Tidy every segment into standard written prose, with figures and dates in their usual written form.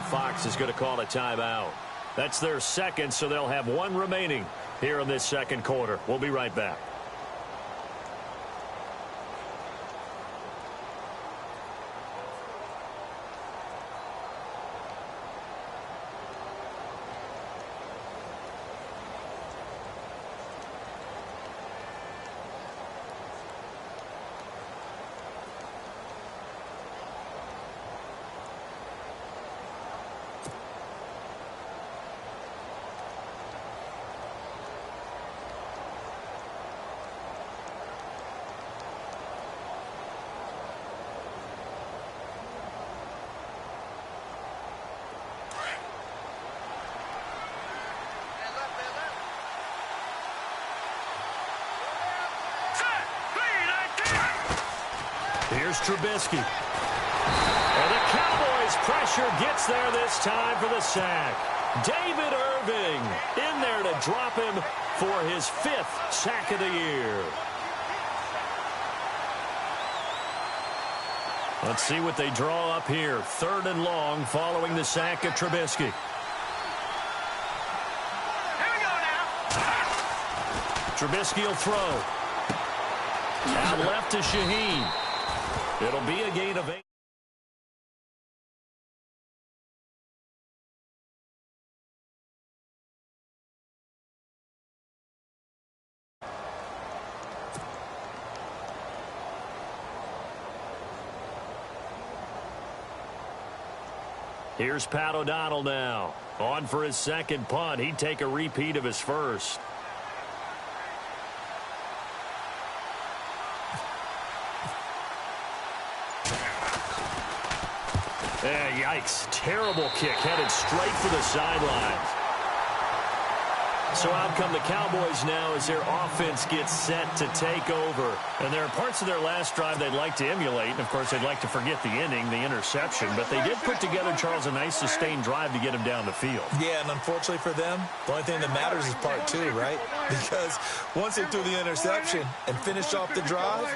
Fox is going to call a timeout. That's their second, so they'll have one remaining here in this second quarter. We'll be right back. Here's Trubisky. And the Cowboys' pressure gets there this time for the sack. David Irving in there to drop him for his 5th sack of the year. Let's see what they draw up here. 3rd and long following the sack of Trubisky. Here we go now. Trubisky will throw. Out left to Shaheen. It'll be a gain of 8. Here's Pat O'Donnell now. On for his second punt. He'd take a repeat of his first. Yikes. Terrible kick headed straight for the sidelines. So out come the Cowboys now as their offense gets set to take over. And there are parts of their last drive they'd like to emulate. And, of course, they'd like to forget the inning, the interception. But they did put together, Charles, a nice sustained drive to get him down the field. Yeah, and unfortunately for them, the only thing that matters is part 2, right? Because once they threw the interception and finished off the drive,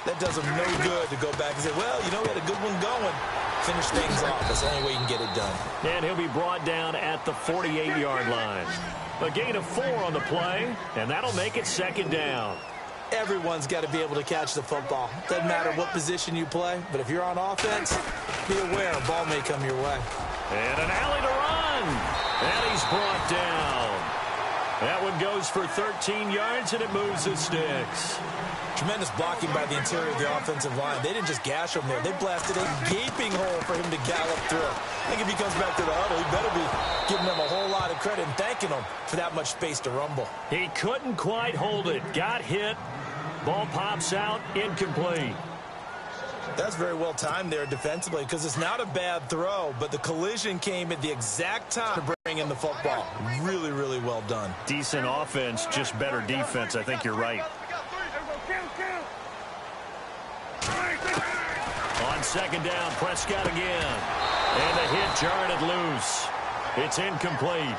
that does them no good to go back and say, well, you know, we had a good one going. Finish things off. That's the only way you can get it done. And he'll be brought down at the 48-yard line. A gain of 4 on the play, and that'll make it 2nd down. Everyone's got to be able to catch the football. Doesn't matter what position you play, but if you're on offense, be aware a ball may come your way. And an alley to run. And he's brought down. That one goes for 13 yards, and it moves the sticks. Tremendous blocking by the interior of the offensive line. They didn't just gash him there. They blasted a gaping hole for him to gallop through. I think if he comes back to the huddle, he better be giving them a whole lot of credit and thanking them for that much space to rumble. He couldn't quite hold it. Got hit. Ball pops out. Incomplete. That's very well timed there defensively because it's not a bad throw, but the collision came at the exact time to bring in the football. Really, really well done. Decent offense, just better defense. I think you're right. On 2nd down, Prescott again. And the hit jarred it loose. It's incomplete.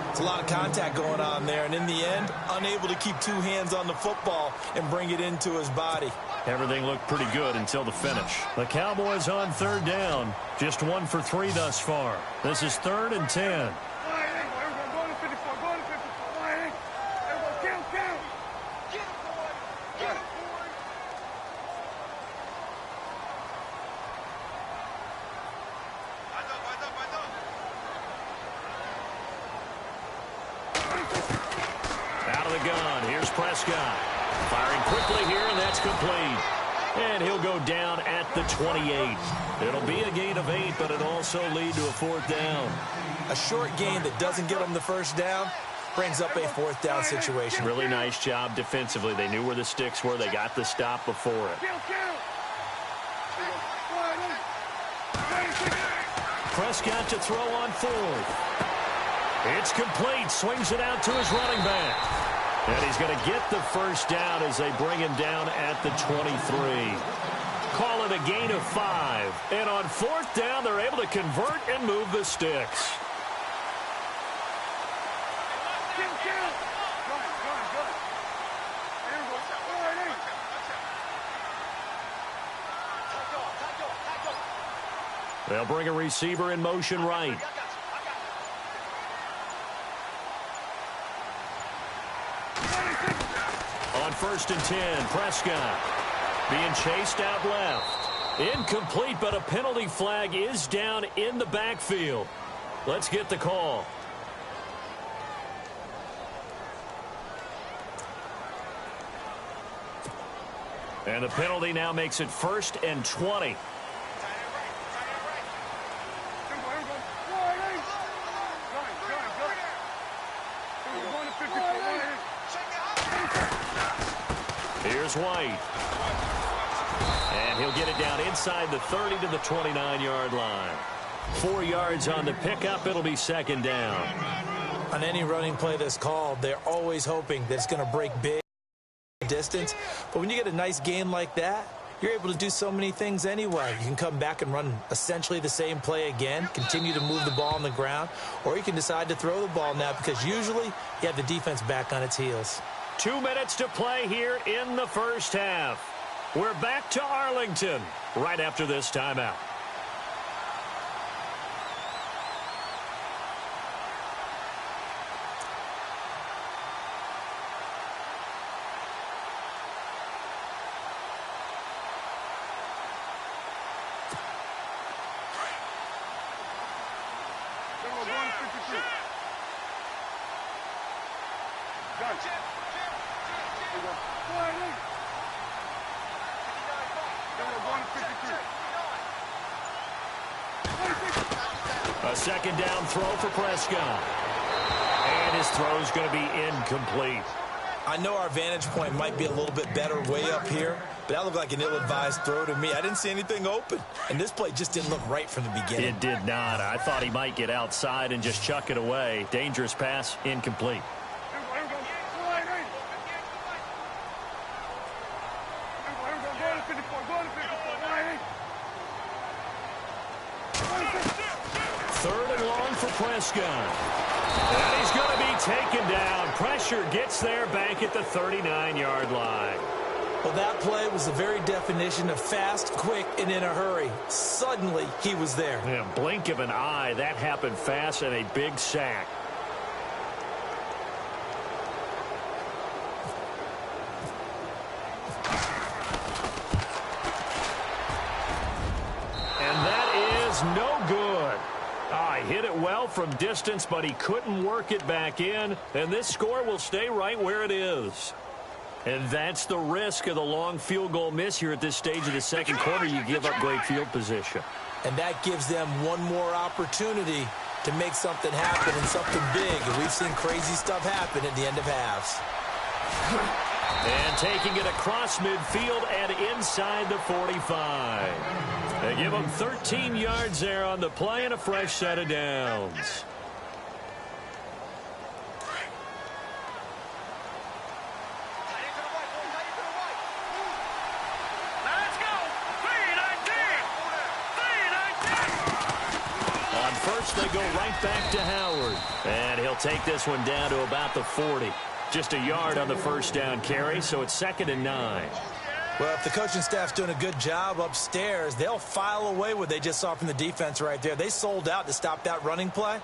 It's a lot of contact going on there, and in the end, unable to keep 2 hands on the football and bring it into his body. Everything looked pretty good until the finish. The Cowboys on 3rd down. Just 1 for 3 thus far. This is 3rd and 10. Prescott firing quickly here, and that's complete. And he'll go down at the 28. It'll be a gain of 8, but it'll also lead to a 4th down. A short gain that doesn't get them the 1st down brings up a 4th down situation. Really nice job defensively. They knew where the sticks were. They got the stop before it. Prescott to throw on 4th. It's complete. Swings it out to his running back. And he's going to get the 1st down as they bring him down at the 23. Call it a gain of 5. And on 4th down, they're able to convert and move the sticks. They'll bring a receiver in motion right. On 1st and 10, Prescott being chased out left. Incomplete, but a penalty flag is down in the backfield. Let's get the call. And the penalty now makes it 1st and 20. Here's White. And he'll get it down inside the 30 to the 29-yard line. 4 yards on the pickup. It'll be 2nd down. On any running play that's called, they're always hoping that it's going to break big distance. But when you get a nice gain like that, you're able to do so many things anyway. You can come back and run essentially the same play again, continue to move the ball on the ground, or you can decide to throw the ball now because usually you have the defense back on its heels. 2 minutes to play here in the first half. We're back to Arlington right after this timeout. A 2nd down throw for Prescott. And his throw is going to be incomplete. I know our vantage point might be a little bit better way up here, but that looked like an ill-advised throw to me. I didn't see anything open, and this play just didn't look right from the beginning. It did not. I thought he might get outside and just chuck it away. Dangerous pass, incomplete. Third and long for Prescott. And he's going to be taken down. Pressure gets there back at the 39-yard line. Well, that play was the very definition of fast, quick, and in a hurry. Suddenly, he was there. Yeah, blink of an eye. That happened fast and a big sack. And that is no good. Hit it well from distance, but he couldn't work it back in, and this score will stay right where it is. And that's the risk of the long field goal miss here at this stage of the second quarter. You give up great field position. And that gives them one more opportunity to make something happen and something big. And we've seen crazy stuff happen at the end of halves. And taking it across midfield and inside the 45. They give them 13 yards there on the play and a fresh set of downs. Let's go. 3-19. On first, they go right back to Howard. And he'll take this one down to about the 40. Just a yard on the first down carry, so it's 2nd and 9. Well, if the coaching staff's doing a good job upstairs, they'll file away what they just saw from the defense right there. They sold out to stop that running play.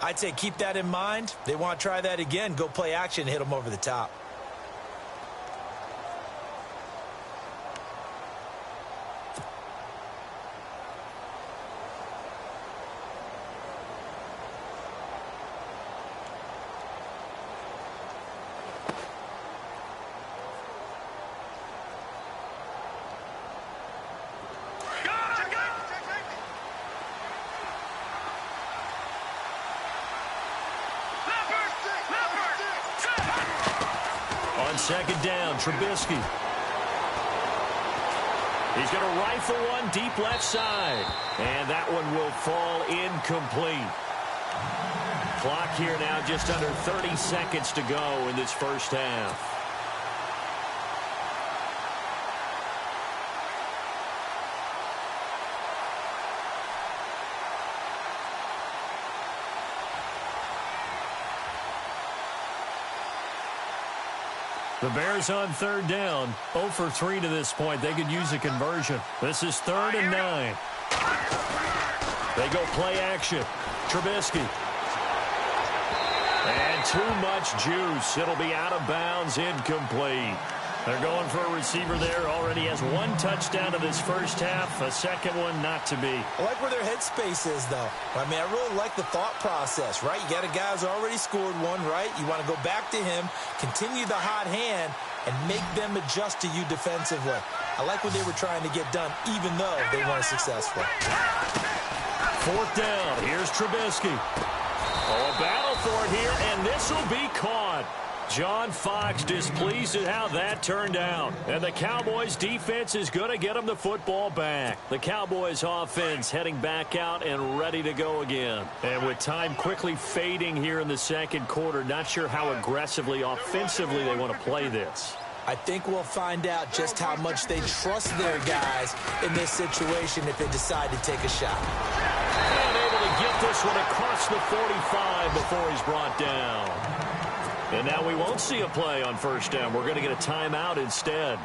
I'd say keep that in mind. They want to try that again. Go play action, hit them over the top. On 2nd down, Trubisky. He's going to rifle one deep left side. And that one will fall incomplete. Clock here now just under 30 seconds to go in this first half. The Bears on 3rd down, 0 for 3 to this point. They could use a conversion. This is 3rd and 9. They go play action. Trubisky. And too much juice. It'll be out of bounds, incomplete. They're going for a receiver there. Already has one touchdown in this first half. A second one not to be. I like where their headspace is, though. I mean, I really like the thought process, right? You got a guy who's already scored one, right? You want to go back to him, continue the hot hand, and make them adjust to you defensively. I like what they were trying to get done, even though they weren't successful. Fourth down. Here's Trubisky. Oh, a battle for it here, and this will be caught. John Fox displeased at how that turned out. And the Cowboys defense is going to get them the football back. The Cowboys offense heading back out and ready to go again. And with time quickly fading here in the second quarter, not sure how aggressively, offensively they want to play this. I think we'll find out just how much they trust their guys in this situation if they decide to take a shot. And able to get this one across the 45 before he's brought down. And now we won't see a play on first down. We're going to get a timeout instead,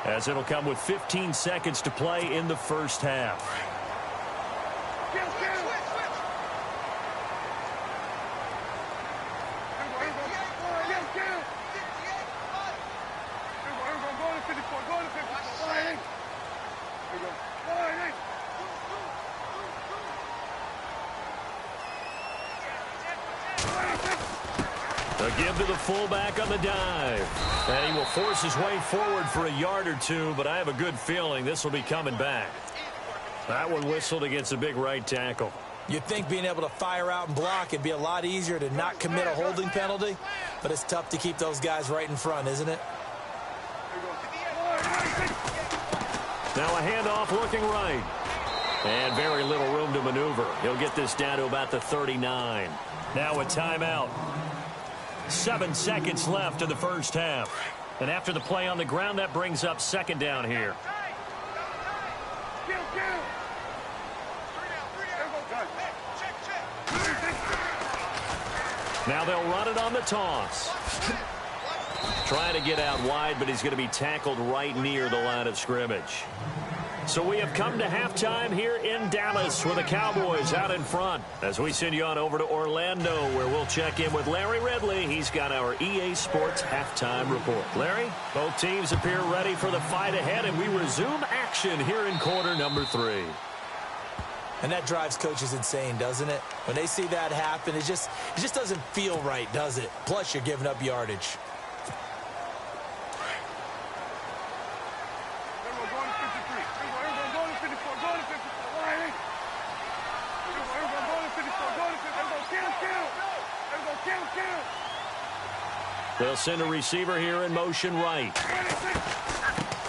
as it'll come with 15 seconds to play in the first half. Give to the fullback on the dive. And he will force his way forward for a yard or two, but I have a good feeling this will be coming back. That one whistled against a big right tackle. You'd think being able to fire out and block it'd be a lot easier to not commit a holding penalty, but it's tough to keep those guys right in front, isn't it? Now a handoff looking right. And very little room to maneuver. He'll get this down to about the 39. Now a timeout. 7 seconds left in the first half. And after the play on the ground, that brings up second down here. Now they'll run it on the toss. Trying to get out wide, but he's going to be tackled right near the line of scrimmage. So we have come to halftime here in Dallas with the Cowboys out in front as we send you on over to Orlando where we'll check in with Larry Ridley. He's got our EA Sports halftime report. Larry, both teams appear ready for the fight ahead, and we resume action here in quarter number 3. And that drives coaches insane, doesn't it? When they see that happen, it just doesn't feel right, does it? Plus, you're giving up yardage. They'll send a receiver here in motion right.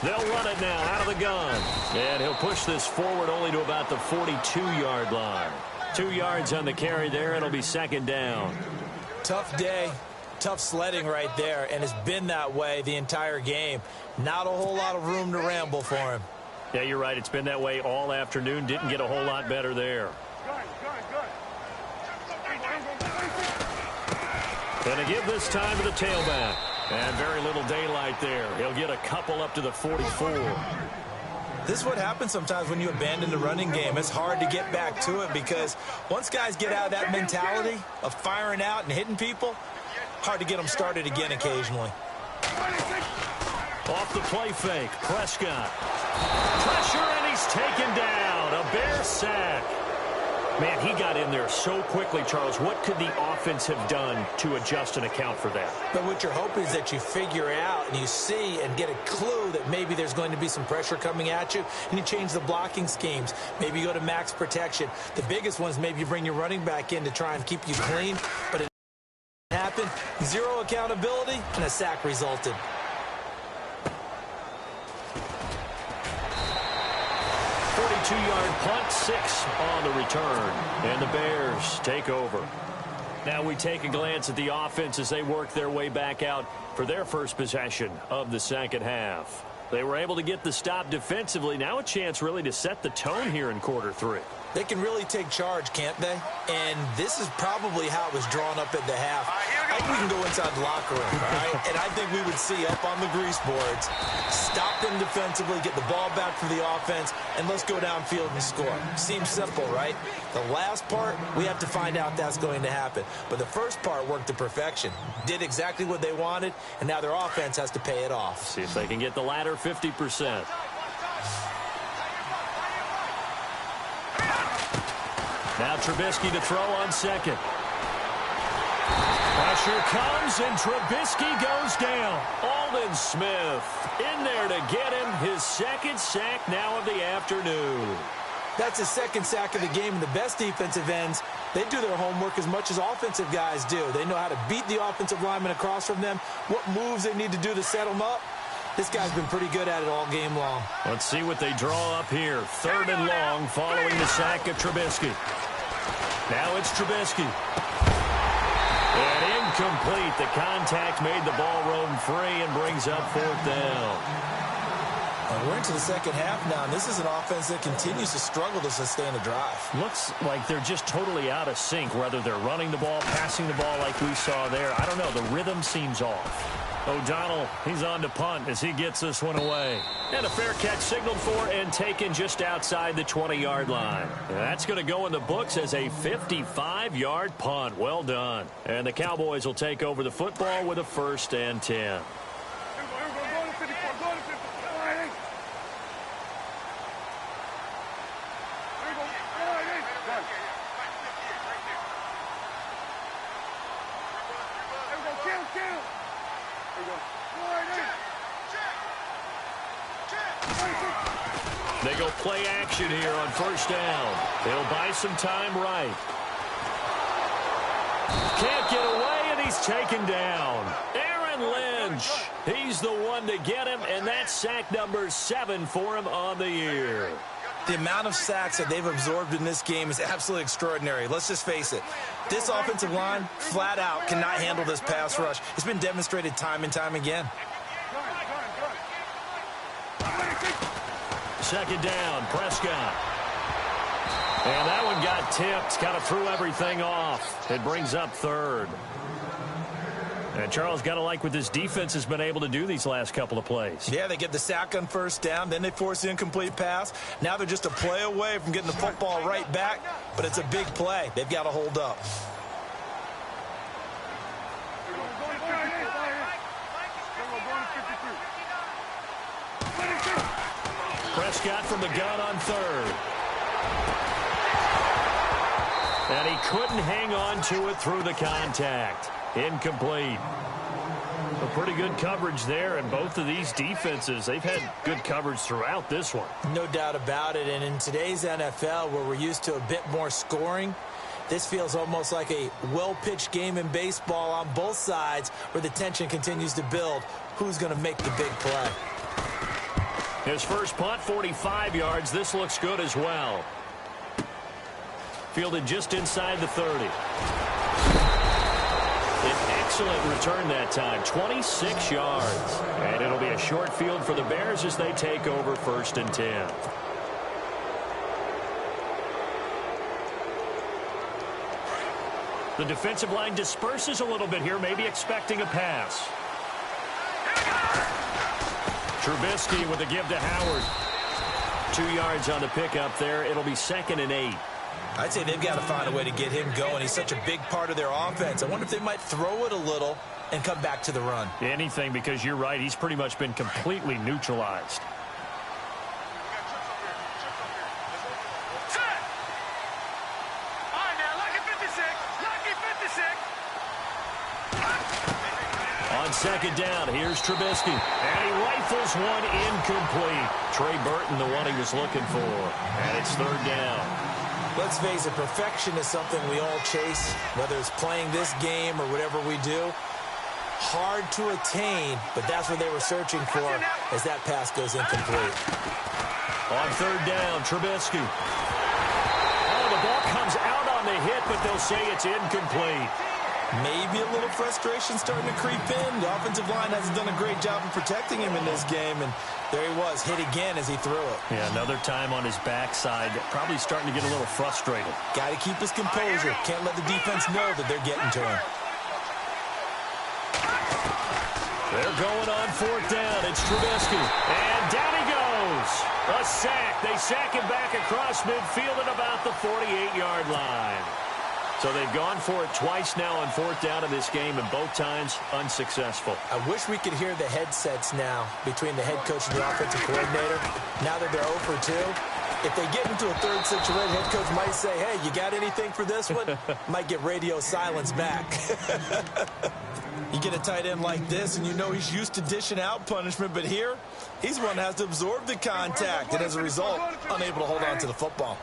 They'll run it now out of the gun. And he'll push this forward only to about the 42-yard line. 2 yards on the carry there. It'll be second down. Tough day. Tough sledding right there. And it's been that way the entire game. Not a whole lot of room to ramble for him. Yeah, you're right. It's been that way all afternoon. Didn't get a whole lot better there. Going to give this time to the tailback. And very little daylight there. He'll get a couple up to the 44. This is what happens sometimes when you abandon the running game. It's hard to get back to it because once guys get out of that mentality of firing out and hitting people, hard to get them started again occasionally. Off the play fake, Prescott. Pressure, and he's taken down. A Bear sack. Man, he got in there so quickly, Charles. What could the offense have done to adjust and account for that? But what you're hoping is that you figure out and you see and get a clue that maybe there's going to be some pressure coming at you, and you change the blocking schemes. Maybe you go to max protection. The biggest one is maybe you bring your running back in to try and keep you clean, but it didn't happen. Zero accountability, and a sack resulted. Two-yard punt, 6 on the return, and the Bears take over. Now we take a glance at the offense as they work their way back out for their first possession of the second half. They were able to get the stop defensively. Now a chance really to set the tone here in quarter 3. They can really take charge, can't they? And this is probably how it was drawn up at the half. I I think we can go inside the locker room, all right? And I think we would see up on the grease boards, stop them defensively, get the ball back for the offense, and let's go downfield and score. Seems simple, right? The last part, we have to find out that's going to happen. But the first part worked to perfection. Did exactly what they wanted, and now their offense has to pay it off. See if they can get the latter 50%. Now Trubisky to throw on second. Pressure comes, and Trubisky goes down. Aldon Smith in there to get him his second sack now of the afternoon. That's his second sack of the game, and the best defensive ends, they do their homework as much as offensive guys do. They know how to beat the offensive lineman across from them, what moves they need to do to set them up. This guy's been pretty good at it all game long. Let's see what they draw up here. 3rd and long following the sack of Trubisky. Now it's Trubisky. And incomplete. The contact made the ball roam free and brings up 4th down. We're into the second half now, and this is an offense that continues to struggle to sustain a drive. Looks like they're just totally out of sync, whether they're running the ball, passing the ball like we saw there. I don't know. The rhythm seems off. O'Donnell, he's on to punt as he gets this one away. And a fair catch signaled for and taken just outside the 20-yard line. That's going to go in the books as a 55-yard punt. Well done. And the Cowboys will take over the football with a 1st and 10. They go play action here on 1st down. They'll buy some time right. Can't get away, and he's taken down. Aaron Lynch, he's the one to get him, and that's sack number 7 for him on the year. The amount of sacks that they've absorbed in this game is absolutely extraordinary. Let's just face it. This offensive line, flat out, cannot handle this pass rush. It's been demonstrated time and time again. 2nd down, Prescott. And that one got tipped, kind of threw everything off. It brings up 3rd. And Charles, got to like what this defense has been able to do these last couple of plays. Yeah, they get the sack on 1st down, then they force the incomplete pass. Now they're just a play away from getting the football right back, but it's a big play. They've got to hold up. Prescott from the gun on 3rd. And he couldn't hang on to it through the contact. Incomplete. A pretty good coverage there, and both of these defenses, they've had good coverage throughout this one. No doubt about it, and in today's NFL, where we're used to a bit more scoring, this feels almost like a well-pitched game in baseball on both sides, where the tension continues to build. Who's going to make the big play? His first punt, 45 yards. This looks good as well. Fielded just inside the 30. An excellent return that time, 26 yards. And it'll be a short field for the Bears as they take over 1st and 10. The defensive line disperses a little bit here, maybe expecting a pass. Trubisky with a give to Howard. 2 yards on the pickup there. It'll be 2nd and 8. I'd say they've got to find a way to get him going. He's such a big part of their offense. I wonder if they might throw it a little and come back to the run. Anything, because you're right. He's pretty much been completely neutralized. On 2nd down, here's Trubisky. And he rifles one incomplete. Trey Burton, the one he was looking for. And it's 3rd down. Let's face it, perfection is something we all chase, whether it's playing this game or whatever we do. Hard to attain, but that's what they were searching for as that pass goes incomplete. On 3rd down, Trubisky. Oh, the ball comes out on the hit, but they'll say it's incomplete. Maybe a little frustration starting to creep in. The offensive line hasn't done a great job of protecting him in this game, and there he was, hit again as he threw it. Yeah, another time on his backside, probably starting to get a little frustrated. Got to keep his composure. Can't let the defense know that they're getting to him. They're going on fourth down. It's Trubisky. And down he goes. A sack. They sack him back across midfield at about the 48-yard line. So they've gone for it twice now on fourth down in this game, and both times unsuccessful. I wish we could hear the headsets now between the head coach and the offensive coordinator. Now that they're 0 for 2, if they get into a third situation, head coach might say, hey, you got anything for this one? Might get radio silence back. You get a tight end like this, and you know he's used to dishing out punishment, but here, he's one that has to absorb the contact, and as a result, unable to hold on to the football.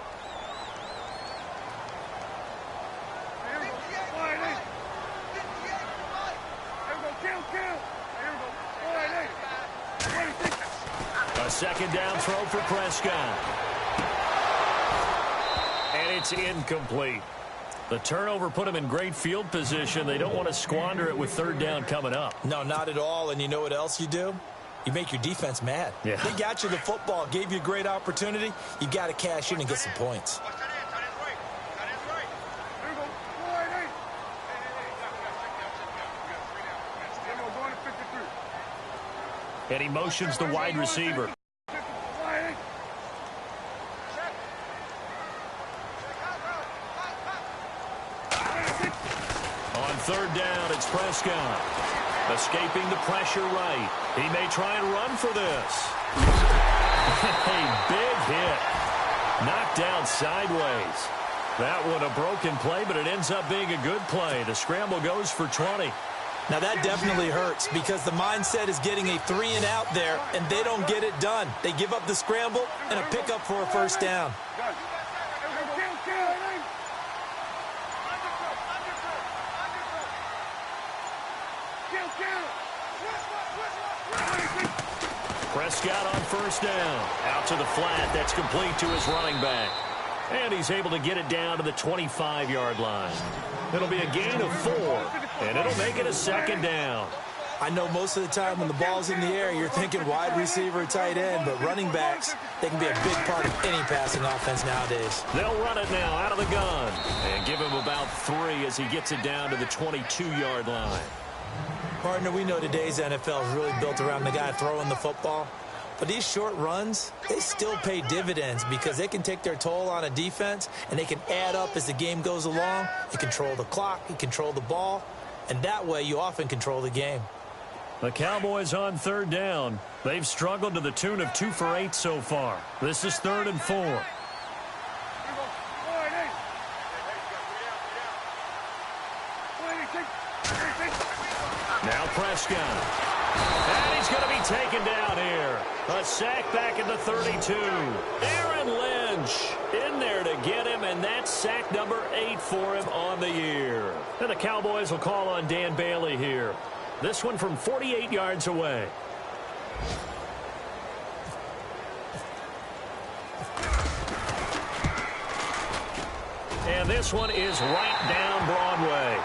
A second down throw for Prescott. And it's incomplete. The turnover put him in great field position. They don't want to squander it with third down coming up. No, not at all. And you know what else you do? You make your defense mad. Yeah. They got you the football, gave you a great opportunity. You got to cash in and get some points. And he motions the wide receiver. On third down, it's Prescott. Escaping the pressure right. He may try and run for this. A big hit. Knocked down sideways. That one a broken play, but it ends up being a good play. The scramble goes for 20. Now, that definitely hurts because the mindset is getting a 3-and-out there, and they don't get it done. They give up the scramble and a pickup for a first down. Prescott on first down. Out to the flat. That's complete to his running back. And he's able to get it down to the 25-yard line. It'll be a gain of 4, and it'll make it a second down. I know most of the time when the ball's in the air, you're thinking wide receiver, tight end, but running backs, they can be a big part of any passing offense nowadays. They'll run it now out of the gun and give him about 3 as he gets it down to the 22-yard line. Partner, we know today's NFL is really built around the guy throwing the football. But these short runs, they still pay dividends because they can take their toll on a defense and they can add up as the game goes along. You control the clock, you control the ball, and that way you often control the game. The Cowboys on third down. They've struggled to the tune of 2 for 8 so far. This is 3rd and 4. Now Prescott. And he's going to be taken down here. A sack back at the 32. Aaron Lynch in there to get him, and that's sack number 8 for him on the year. And the Cowboys will call on Dan Bailey here. This one from 48 yards away. And this one is right down Broadway.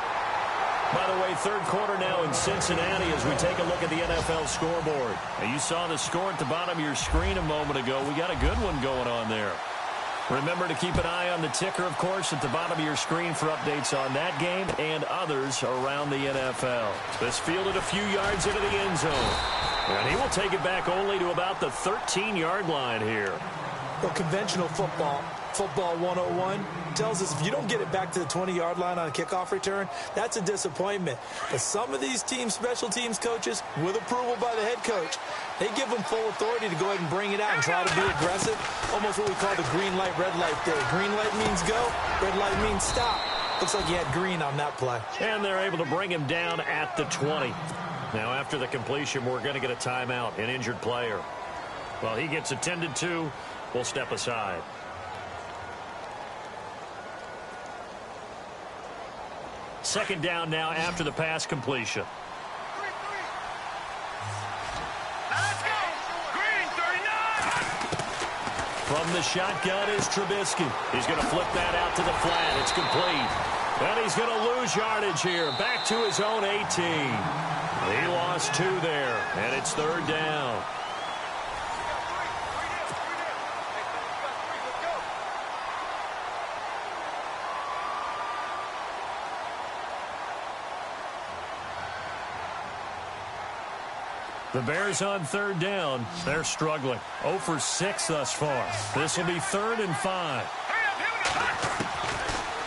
By the way, third quarter now in Cincinnati as we take a look at the NFL scoreboard. Now, you saw the score at the bottom of your screen a moment ago. We got a good one going on there. Remember to keep an eye on the ticker, of course, at the bottom of your screen for updates on that game and others around the NFL. This fielded a few yards into the end zone. And he will take it back only to about the 13-yard line here. Well, conventional football 101, tells us if you don't get it back to the 20-yard line on a kickoff return, that's a disappointment. But some of these teams, special teams coaches, with approval by the head coach, they give them full authority to go ahead and bring it out and try to be aggressive. Almost what we call the green light, red light theory. Green light means go, red light means stop. Looks like he had green on that play. And they're able to bring him down at the 20. Now, after the completion, we're going to get a timeout, an injured player. Well, he gets attended to. We'll step aside. Second down now after the pass completion. Let's go! Green 39! From the shotgun is Trubisky. He's going to flip that out to the flat. It's complete. And he's going to lose yardage here. Back to his own 18. He lost 2 there, and it's third down. The Bears on third down. They're struggling. 0 for 6 thus far. This will be 3rd and 5.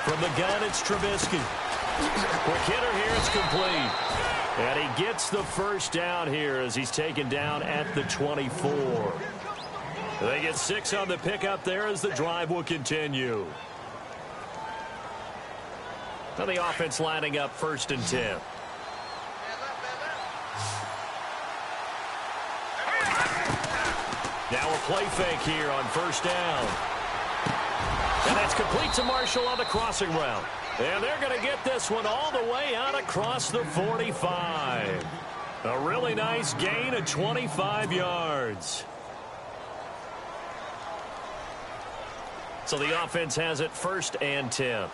From the gun, it's Trubisky. Quick hitter here, it's complete. And he gets the first down here as he's taken down at the 24. They get 6 on the pickup there as the drive will continue. Now the offense lining up 1st and 10. Now a play fake here on 1st down. And that's complete to Marshall on the crossing route. And they're going to get this one all the way out across the 45. A really nice gain of 25 yards. So the offense has it 1st and 10.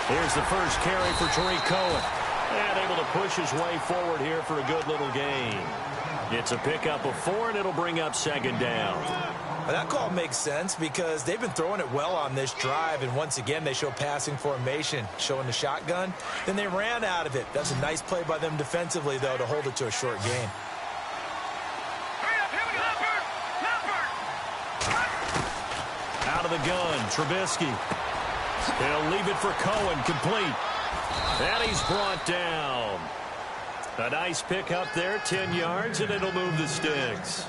Here's the first carry for Tariq Cohen. And able to push his way forward here for a good little gain. It's a pickup of 4, and it'll bring up 2nd down. Well, that call makes sense because they've been throwing it well on this drive, and once again they show passing formation, showing the shotgun. Then they ran out of it. That's a nice play by them defensively, though, to hold it to a short gain. Out of the gun, Trubisky. He'll leave it for Cohen, complete. And he's brought down. A nice pick up there, 10 yards, and it'll move the sticks.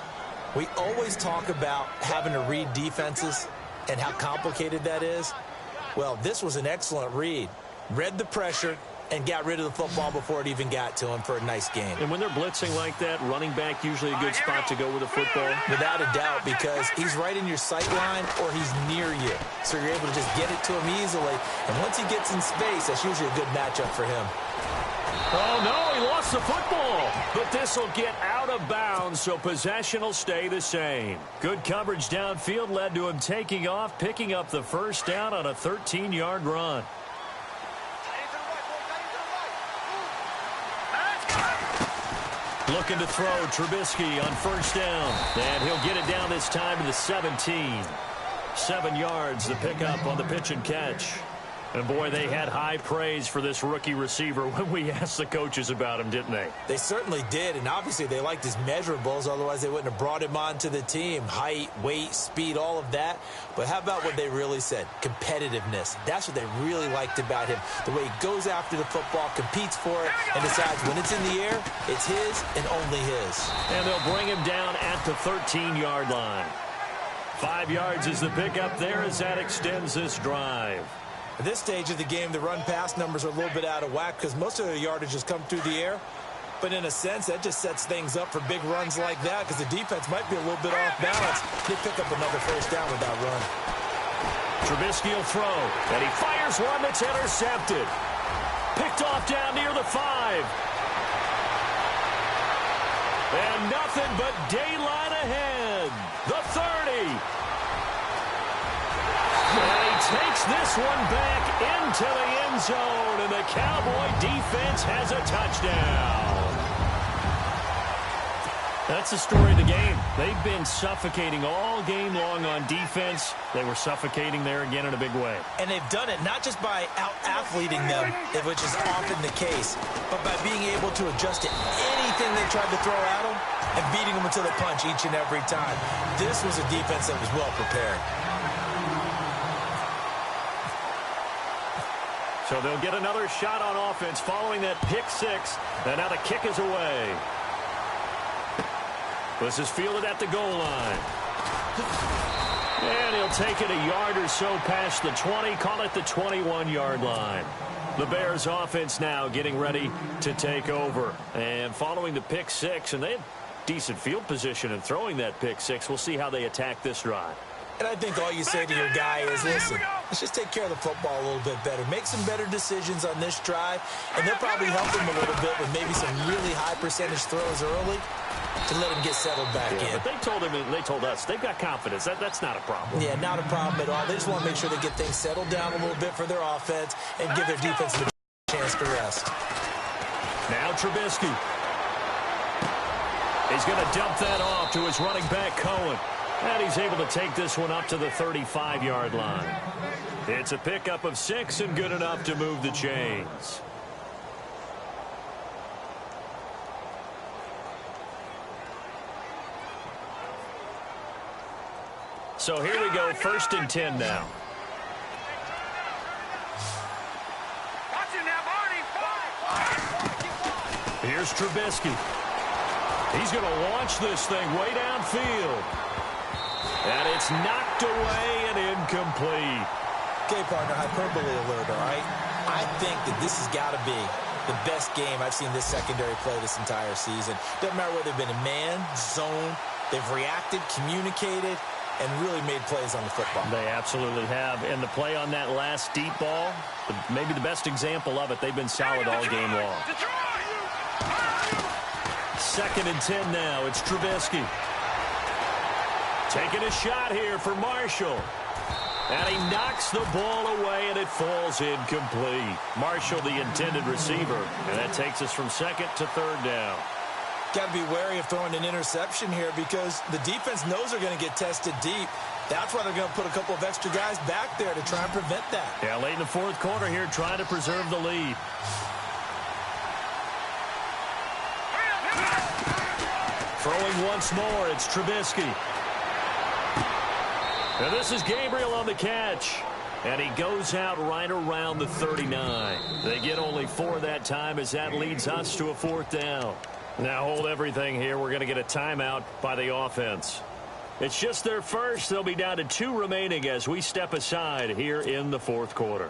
We always talk about having to read defenses and how complicated that is. Well, this was an excellent read. Read the pressure and got rid of the football before it even got to him for a nice game. And when they're blitzing like that, running back usually a good spot to go with the football. Without a doubt, because he's right in your sight line or he's near you. So you're able to just get it to him easily. And once he gets in space, that's usually a good matchup for him. Oh, no, he lost the football. But this will get out of bounds, so possession will stay the same. Good coverage downfield led to him taking off, picking up the 1st down on a 13-yard run. Looking to throw, Trubisky on 1st down. And he'll get it down this time to the 17. 7 yards, the pickup on the pitch and catch. And, boy, they had high praise for this rookie receiver when we asked the coaches about him, didn't they? They certainly did, and obviously they liked his measurables. Otherwise, they wouldn't have brought him onto the team. Height, weight, speed, all of that. But how about what they really said? Competitiveness. That's what they really liked about him. The way he goes after the football, competes for it, and decides when it's in the air, it's his and only his. And they'll bring him down at the 13-yard line. 5 yards is the pickup there as that extends this drive. At this stage of the game, the run-pass numbers are a little bit out of whack because most of their yardage has come through the air. But in a sense, that just sets things up for big runs like that because the defense might be a little bit off balance. They pick up another 1st down with that run. Trubisky will throw, and he fires one that's intercepted. Picked off down near the 5. And nothing but daylight ahead. The 30. And he takes this one back into the end zone, and the Cowboy defense has a touchdown. That's the story of the game. They've been suffocating all game long on defense. They were suffocating there again in a big way. And they've done it not just by out-athleting them, which is often the case, but by being able to adjust to anything they tried to throw at them and beating them until the punch each and every time. This was a defense that was well prepared. So they'll get another shot on offense following that pick 6. And now the kick is away. This is fielded at the goal line. And he'll take it a yard or so past the 20. Call it the 21-yard line. The Bears offense now getting ready to take over. And following the pick 6, and they had decent field position in throwing that pick 6. We'll see how they attack this drive. And I think all you say to your guy is, listen, let's just take care of the football a little bit better. Make some better decisions on this drive, and they'll probably help him a little bit with maybe some really high percentage throws early to let him get settled back in. But they told him, and they told us, they've got confidence. That's not a problem. Yeah, not a problem at all. They just want to make sure they get things settled down a little bit for their offense and give their defense a chance to rest. Now Trubisky. He's going to dump that off to his running back, Cohen. And he's able to take this one up to the 35-yard line. It's a pickup of 6 and good enough to move the chains. So here we go, 1st and 10 now. Here's Trubisky. He's going to launch this thing way downfield. And it's knocked away and incomplete. Okay, partner, hyperbole alert, all right? I think that this has got to be the best game I've seen this secondary play this entire season. Doesn't matter whether they've been in man, zone, they've reacted, communicated, and really made plays on the football. They absolutely have. And the play on that last deep ball, maybe the best example of it, they've been solid all game long. 2nd and 10 now. It's Trubisky. Taking a shot here for Marshall. And he knocks the ball away, and it falls incomplete. Marshall, the intended receiver. And that takes us from 2nd to 3rd down. Got to be wary of throwing an interception here because the defense knows they're going to get tested deep. That's why they're going to put a couple of extra guys back there to try and prevent that. Yeah, late in the 4th quarter here, trying to preserve the lead. Throwing once more, it's Trubisky. And this is Gabriel on the catch. And he goes out right around the 39. They get only 4 that time as that leads us to a 4th down. Now hold everything here. We're going to get a timeout by the offense. It's just their first. They'll be down to 2 remaining as we step aside here in the 4th quarter.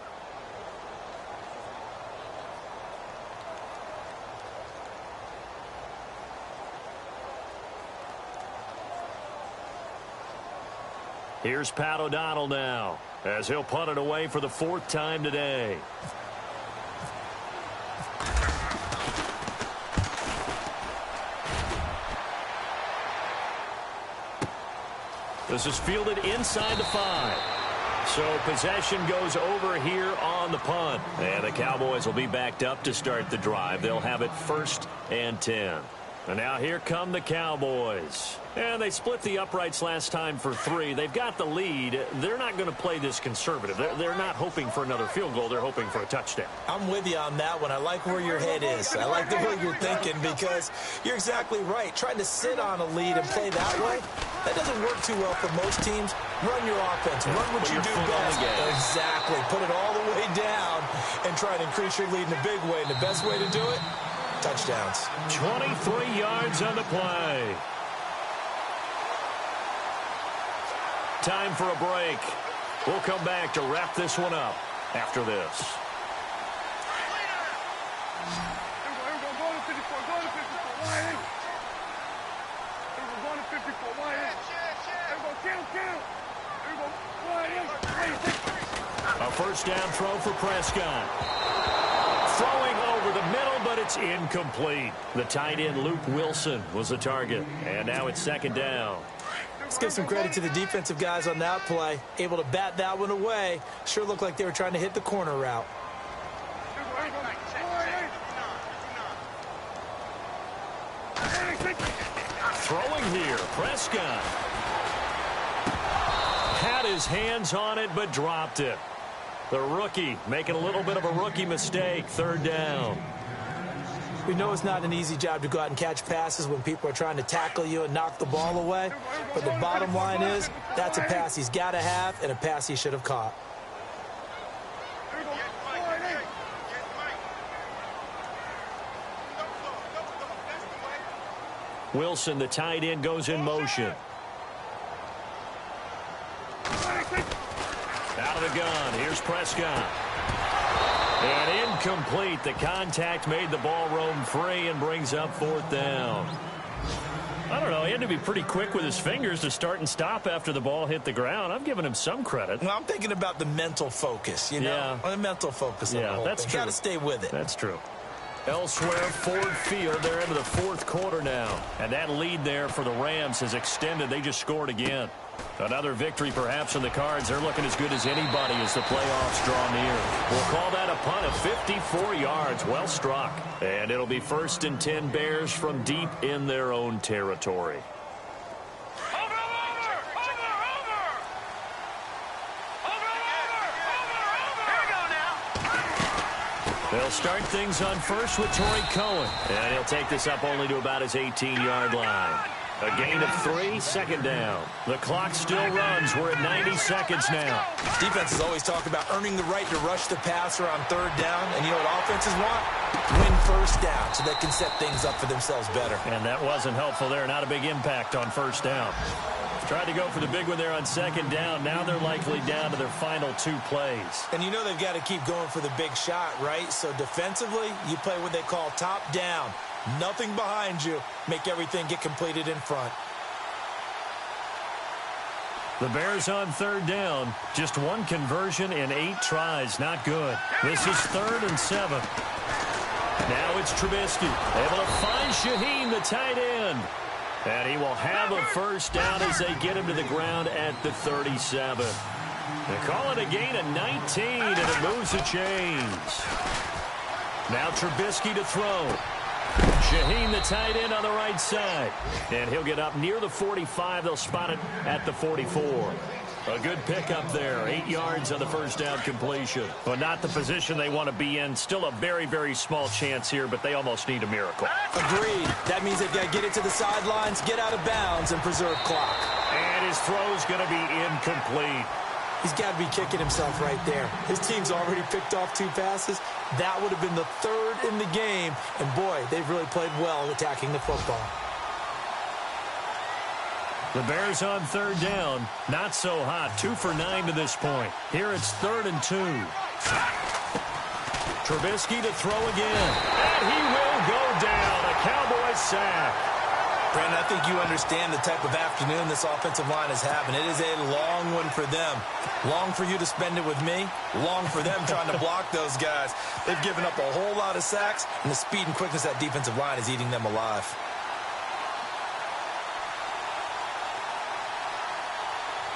Here's Pat O'Donnell now as he'll punt it away for the 4th time today. This is fielded inside the 5. So possession goes over here on the punt. And the Cowboys will be backed up to start the drive. They'll have it 1st and 10. And now here come the Cowboys. And they split the uprights last time for 3. They've got the lead. They're not going to play this conservative. They're not hoping for another field goal. They're hoping for a touchdown. I'm with you on that one. I like where your head is. I like the way you're thinking because you're exactly right. Trying to sit on a lead and play that way, that doesn't work too well for most teams. Run your offense. Run what you do best. Exactly. Put it all the way down and try to increase your lead in a big way. And the best way to do it, touchdowns. 23 yards on the play. Time for a break. We'll come back to wrap this one up after this. A 1st down throw for Prescott. Throwing over the middle, but it's incomplete. The tight end, Luke Wilson, was the target. And now it's 2nd down. Let's give some credit to the defensive guys on that play. Able to bat that one away. Sure looked like they were trying to hit the corner route. Throwing here, Prescott. Had his hands on it, but dropped it. The rookie making a little bit of a rookie mistake. 3rd down. We know it's not an easy job to go out and catch passes when people are trying to tackle you and knock the ball away. But the bottom line is, that's a pass he's got to have and a pass he should have caught. Wilson, the tight end, goes in motion. Out of the gun. Here's Prescott. And incomplete. The contact made the ball roam free and brings up 4th down. I don't know. He had to be pretty quick with his fingers to start and stop after the ball hit the ground. I'm giving him some credit. Well, I'm thinking about the mental focus, you know? Yeah. The mental focus on the whole that's thing. true. Got to stay with it. That's true. Elsewhere, Ford Field. They're into the 4th quarter now. And that lead there for the Rams has extended. They just scored again. Another victory perhaps in the cards. They're looking as good as anybody as the playoffs draw near. We'll call that a punt of 54 yards. Well struck. And it'll be 1st and 10 Bears from deep in their own territory. They'll start things on first with Torrey Cohen. And he'll take this up only to about his 18-yard line. A gain of 3, second down. The clock still runs. We're at 90 seconds now. Defenses always talk about earning the right to rush the passer on third down. And you know what offenses want? Win first down so they can set things up for themselves better. And that wasn't helpful there. Not a big impact on first down. Tried to go for the big one there on second down. Now they're likely down to their final 2 plays. And you know they've got to keep going for the big shot, right? So defensively, you play what they call top down. Nothing behind you. Make everything get completed in front. The Bears on third down. Just 1 conversion in 8 tries. Not good. This is 3rd and 7. Now it's Trubisky. Able to find Shaheen, the tight end. And he will have a first down as they get him to the ground at the 37. They call it a gain of 19, and it moves the chains. Now Trubisky to throw. Shaheen, the tight end, on the right side. And he'll get up near the 45. They'll spot it at the 44. A good pickup there. 8 yards on the first down completion. But not the position they want to be in. Still a very, very small chance here, but they almost need a miracle. Agreed. That means they've got to get it to the sidelines, get out of bounds, and preserve clock. And his throw's going to be incomplete. He's got to be kicking himself right there. His team's already picked off 2 passes. That would have been the 3rd in the game. And, boy, they've really played well attacking the football. The Bears on third down. Not so hot. 2 for 9 to this point. Here it's 3rd and 2. Trubisky to throw again. And he will go down. A Cowboys sack. Brandon, I think you understand the type of afternoon this offensive line is having. It is a long one for them. Long for you to spend it with me. Long for them trying to block those guys. They've given up a whole lot of sacks, and the speed and quickness of that defensive line is eating them alive.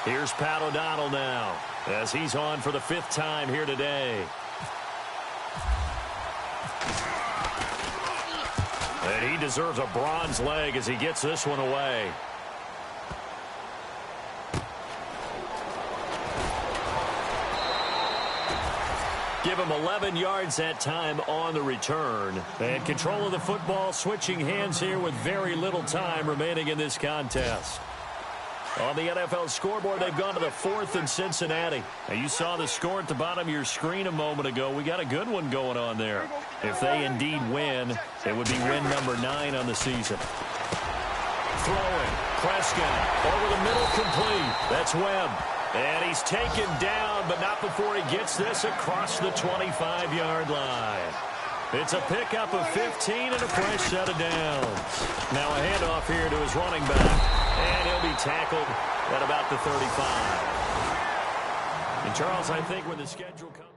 Here's Pat O'Donnell now as he's on for the 5th time here today. And he deserves a bronze leg as he gets this one away. Give him 11 yards that time on the return. And control of the football, switching hands here with very little time remaining in this contest. On the NFL scoreboard, they've gone to the 4th in Cincinnati. Now, you saw the score at the bottom of your screen a moment ago. We got a good one going on there. If they indeed win, it would be win number 9 on the season. Throwing. Prescott over the middle, complete. That's Webb. And he's taken down, but not before he gets this across the 25-yard line. It's a pickup of 15 and a fresh set of downs. Now a handoff here to his running back. And he'll be tackled at about the 35. And Charles, I think when the schedule comes...